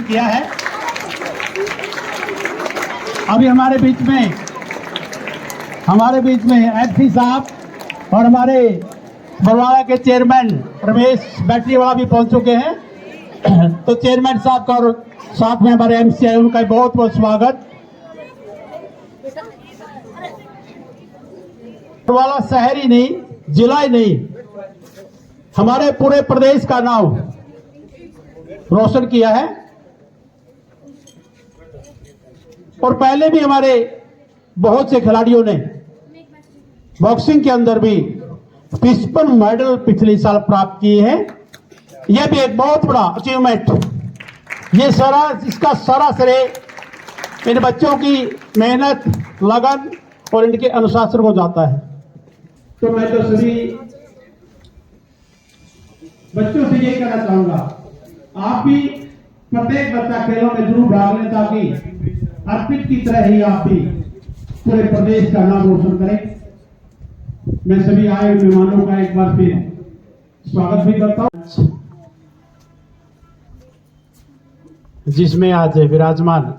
किया है। अभी हमारे बीच में एफसी साहब और हमारे बरवाड़ा के चेयरमैन रमेश बैटरीवाला भी पहुंच चुके हैं। तो चेयरमैन साहब का और साथ में हमारे एमसी है, उनका बहुत बहुत स्वागत। बरवाड़ा शहर ही नहीं, जिला ही नहीं, हमारे पूरे प्रदेश का नाम रोशन किया है। और पहले भी हमारे बहुत से खिलाड़ियों ने बॉक्सिंग के अंदर भी 55 मेडल पिछले साल प्राप्त किए हैं। यह भी एक बहुत बड़ा अचीवमेंट। इसका सारा श्रेय इन बच्चों की मेहनत, लगन और इनके अनुशासन को जाता है। तो मैं तो सभी बच्चों से ये कहना चाहूंगा, आप भी प्रत्येक बच्चा खेलों में जरूर भाग लें, ताकि अर्पित की तरह ही आप भी पूरे प्रदेश का नाम रोशन करें। मैं सभी आए मेहमानों का एक बार फिर स्वागत भी करता हूं, जिसमें आज विराजमान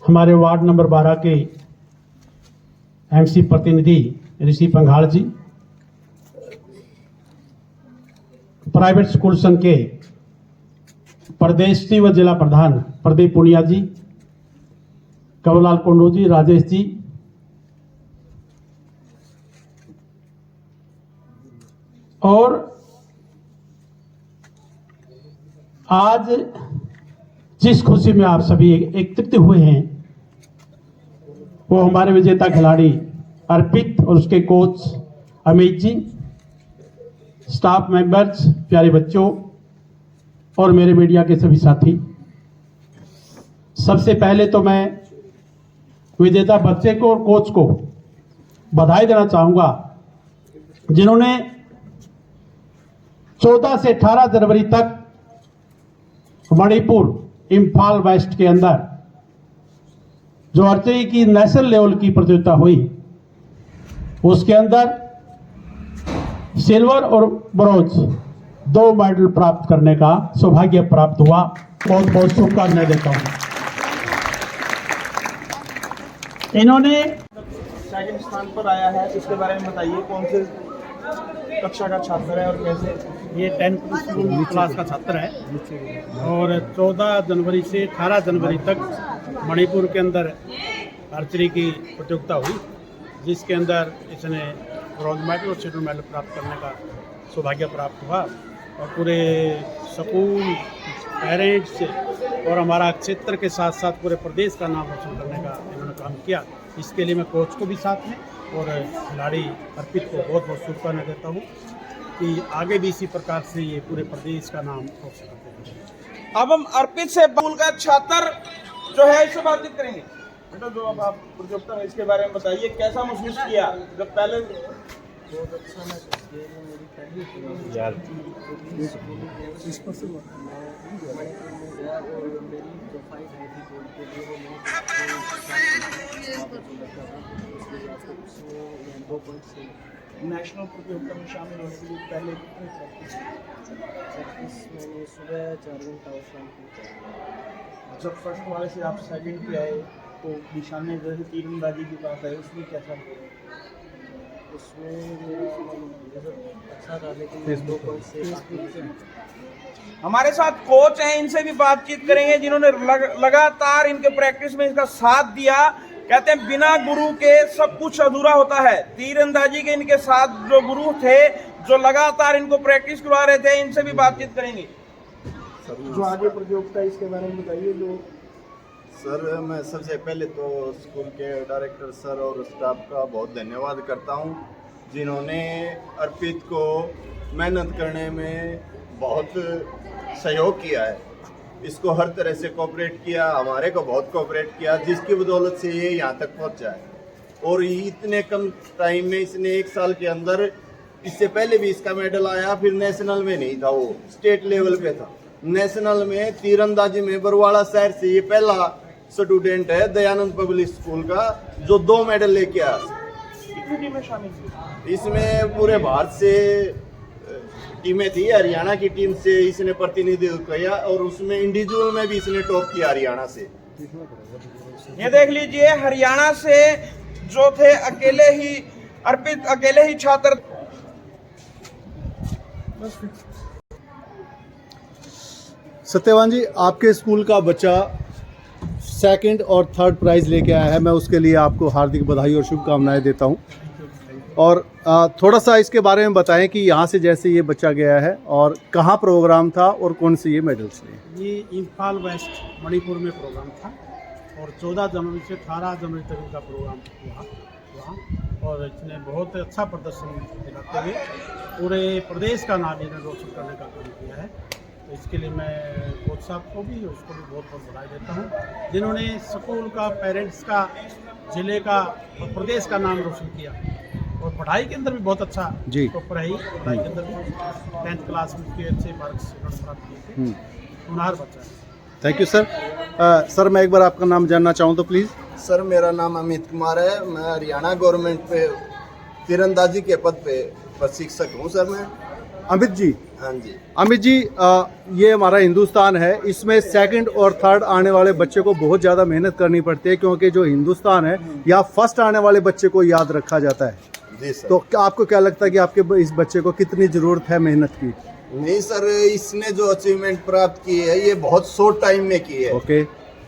हमारे वार्ड नंबर 12 के एमसी प्रतिनिधि ऋषि पंघाल जी, प्राइवेट स्कूल संघ के प्रदेश व जिला प्रधान प्रदीप पुनिया जी, कंवरलाल कुंडू जी, राजेश जी, और आज जिस खुशी में आप सभी एकत्रित हुए हैं वो हमारे विजेता खिलाड़ी अर्पित और उसके coach Amit ji, staff members, प्यारे बच्चों और मेरे मीडिया के सभी साथी। सबसे पहले तो मैं विजेता बच्चे को और कोच को बधाई देना चाहूंगा, जिन्होंने 14 से 18 जनवरी तक मणिपुर इम्फाल वेस्ट के अंदर जो आर्चरी की नेशनल लेवल की प्रतियोगिता हुई, उसके अंदर सिल्वर और ब्रॉन्ज 2 मेडल प्राप्त करने का सौभाग्य प्राप्त हुआ। बहुत बहुत शुभकामनाएं देता हूं। इन्होंने सेकंड स्थान पर आया है, इसके बारे में बताइए। कौन से कक्षा का छात्र है और कैसे? ये 10th क्लास का छात्र है और 14 जनवरी से 18 जनवरी तक मणिपुर के अंदर आर्चरी की प्रतियोगिता हुई, जिसके अंदर इसने ब्रॉन्ज मेडल और सिल्वर मेडल प्राप्त करने का सौभाग्य प्राप्त हुआ। और पूरे स्कूल, पेरेंट्स और हमारा क्षेत्र के साथ साथ पूरे प्रदेश का नाम रोशन करने का इन्होंने काम किया। इसके लिए मैं कोच को भी साथ में और खिलाड़ी अर्पित को बहुत बहुत शुभकामनाएं देता हूँ कि आगे भी इसी प्रकार से ये पूरे प्रदेश का नाम रोशन करते हैं। अब हम अर्पित से स्कूल का छात्र जो है इससे बातचीत करेंगे। बेटा, जो अब आप प्रतियोगिता में इसके बारे में बताइए, कैसा महसूस किया जब पहले? बहुत अच्छा महसूस किया। मेरी पहली मणिपुर में गया और मेरी जो फाइट है थी गोल्ड के लिए, वो मैंने उसमें 2 पॉइंट से नेशनल प्रतियोगिता में शामिल होने के लिए पहले कितने प्रैक्टिस मैंने सुबह 4 घंटा और शाम को। जब फर्स्ट वाले से आप सेकंड पे आए तो निशाने जैसे तीरंदाजी की बात है, उसमें कैसा? उसमें मेरा अच्छा था, लेकिन 2 पॉइंट से। हमारे साथ कोच हैं, इनसे भी बातचीत करेंगे, जिन्होंने लगातार इनके प्रैक्टिस में इसका साथ दिया। कहते हैं बिना गुरु के सब कुछ अधूरा होता है। तीरंदाजी के इनके साथ जो गुरु थे, जो लगातार इनको प्रैक्टिस करवा रहे थे, इनसे भी बातचीत करेंगे। जो आगे प्रतियोगिता इसके बारे में बताइए। जो सर, मैं सबसे पहले तो स्कूल के डायरेक्टर सर और स्टाफ का बहुत धन्यवाद करता हूं, जिन्होंने अर्पित को मेहनत करने में बहुत सहयोग किया है। इसको हर तरह से कोऑपरेट किया, हमारे को बहुत कोऑपरेट किया, जिसकी बदौलत से ये यहाँ तक पहुँचा है। और इतने कम टाइम में इसने 1 साल के अंदर, इससे पहले भी इसका मेडल आया, फिर नेशनल में नहीं था, वो स्टेट लेवल पे था। नेशनल में तीरंदाजी में बरवाड़ा शहर से ये पहला स्टूडेंट है दयानंद पब्लिक स्कूल का जो 2 मेडल लेके आया। कितनी टीमें शामिल थी? इसमें पूरे भारत से टीमें थी, हरियाणा की टीम से इसने प्रतिनिधित्व किया और उसमें इंडिविजुअल में भी इसने टॉप किया हरियाणा से। ये देख लीजिए, हरियाणा से जो थे अकेले ही अर्पित, अकेले ही छात्र। सत्यवान जी, आपके स्कूल का बच्चा 2nd और 3rd प्राइज़ लेके आया है। मैं उसके लिए आपको हार्दिक बधाई और शुभकामनाएं देता हूं। और थोड़ा सा इसके बारे में बताएं कि यहाँ से जैसे ये बच्चा गया है और कहाँ प्रोग्राम था और कौन से ये मेडल्स लिए। ये इम्फाल वेस्ट मणिपुर में प्रोग्राम था और 14 जनवरी से 18 जनवरी तक इनका प्रोग्राम हुआ वहाँ, और इसने बहुत अच्छा प्रदर्शन दिखाते हुए पूरे प्रदेश का नाम इन्हें रोशन करने का काम किया है। तो इसके लिए मैं कोच साहब को भी, उसको भी बहुत बहुत बधाई देता हूँ, जिन्होंने स्कूल का, पेरेंट्स का, ज़िले का और प्रदेश का नाम रोशन किया। और पढ़ाई के अंदर भी बहुत अच्छा जी टॉपर रही। पढ़ाई के अंदर भी 10th क्लास में उसके अच्छे मार्क्स प्राप्त किए थे। होनहार बच्चा है। Thank you sir. सर, मैं एक बार आपका नाम जानना चाहूँ तो प्लीज़। सर, मेरा नाम अमित कुमार है। मैं हरियाणा गवर्नमेंट पे तीरंदाजी के पद पे प्रशिक्षक हूँ सर मैं। अमित जी। हाँ जी। अमित जी, ये हमारा हिंदुस्तान है, इसमें 2nd और 3rd आने वाले बच्चे को बहुत ज़्यादा मेहनत करनी पड़ती है, क्योंकि जो हिंदुस्तान है यहाँ फर्स्ट आने वाले बच्चे को याद रखा जाता है। जी सर। तो आपको क्या लगता है कि आपके इस बच्चे को कितनी ज़रूरत है मेहनत की? नहीं सर, इसने जो अचीवमेंट प्राप्त की है ये बहुत शॉर्ट टाइम में की है। ओके।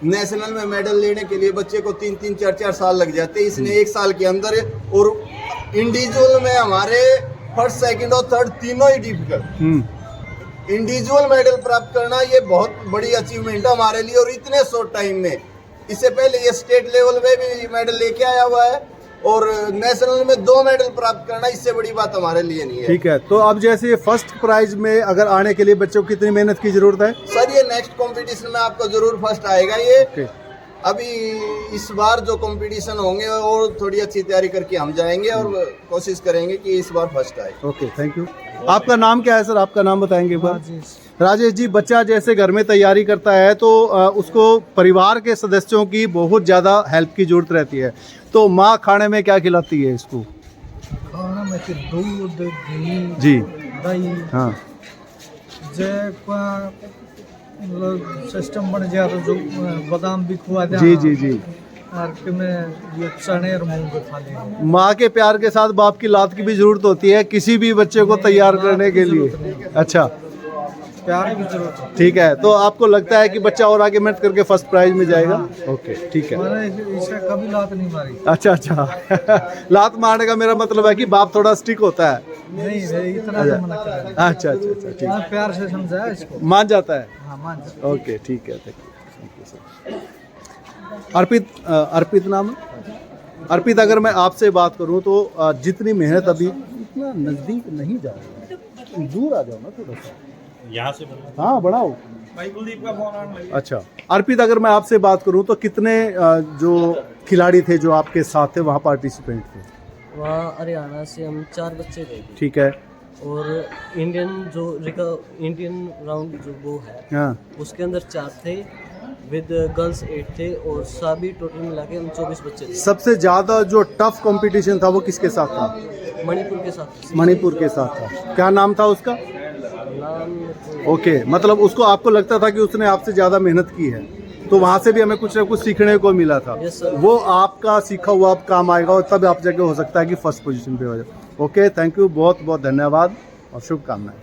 नेशनल में मेडल लेने के लिए बच्चे को 3-3, 4-4 साल लग जाते हैं, इसने 1 साल के अंदर। और इंडिविजुअल में हमारे 1st, 2nd और 3rd तीनों ही डिफिकल्ट। इंडिविजुअल मेडल प्राप्त करना ये बहुत बड़ी अचीवमेंट है हमारे लिए, और इतने शॉर्ट टाइम में। इससे पहले ये स्टेट लेवल में भी मेडल लेके आया हुआ है, और नेशनल में 2 मेडल प्राप्त करना इससे बड़ी बात हमारे लिए नहीं है। ठीक है, तो अब जैसे ये 1st प्राइज में अगर आने के लिए बच्चों को कितनी मेहनत की जरूरत है? सर, ये नेक्स्ट कंपटीशन में आपको जरूर फर्स्ट आएगा ये। ओके। अभी इस बार जो कंपटीशन होंगे और थोड़ी अच्छी तैयारी करके हम जाएंगे और कोशिश करेंगे कि इस बार फर्स्ट आए। Okay, thank you. आपका नाम क्या है सर? आपका नाम बताएंगे एक बार। राजेश जी, बच्चा जैसे घर में तैयारी करता है तो उसको परिवार के सदस्यों की बहुत ज़्यादा हेल्प की जरूरत रहती है, तो माँ खाने में क्या खिलाती है इसको? खाना में फिर दूध, घी, जी। दही, हाँ। मतलब सिस्टम बन गया तो जो बादाम भी खुआ दे। जी जी जी। और कि मैं ये चने और मूंग खा लेंगे। माँ के प्यार के साथ बाप की लात की भी जरूरत होती है किसी भी बच्चे को तैयार करने के लिए। अच्छा, प्यार की जरूरत है। ठीक है, तो आपको लगता है कि बच्चा और आगे मेहनत करके फर्स्ट प्राइज में जाएगा? ओके, ठीक है। मैंने इसे कभी लात नहीं मारी। अच्छा अच्छा। लात मारने का मेरा मतलब है कि बाप थोड़ा स्ट्रिक्ट होता है। नहीं, इतना तो मना कर। अच्छा अच्छा अच्छा, ठीक है। प्यार से समझाया इसको, मान जाता है। हाँ मान जाता। ओके, ठीक है, थैंक यू सर। अर्पित नाम है? अर्पित, अगर मैं आपसे बात करूं तो जितनी मेहनत अभी, इतना नज़दीक नहीं जा रहा, दूर आ जाओ ना थोड़ा सा, यहाँ से हाँ बढ़ाओ। भाई कुलदीप का फोन आने लगा। अच्छा, अर्पित, अगर मैं आपसे बात करूं तो कितने जो खिलाड़ी थे जो आपके साथ थे वहाँ पार्टिसिपेंट थे? वहाँ हरियाणा से हम 4 बच्चे गए थे। ठीक है। और इंडियन राउंड जो वो है, हाँ। उसके अंदर 4 थे, विद गर्ल्स 8 थे, और सभी टोटल मिला के हम 24 बच्चे थे। सबसे ज़्यादा जो टफ कंपटीशन था वो किसके साथ था? मणिपुर के साथ। मणिपुर के साथ था। क्या नाम था उसका? नाम ओके, मतलब उसको, आपको लगता था कि उसने आपसे ज़्यादा मेहनत की है, तो वहाँ से भी हमें कुछ ना कुछ सीखने को मिला था। Yes, sir. वो आपका सीखा हुआ अब काम आएगा और तब आप जगह हो सकता है कि फर्स्ट पोजीशन पे हो जाए। ओके, थैंक यू, बहुत बहुत धन्यवाद और शुभकामनाएं।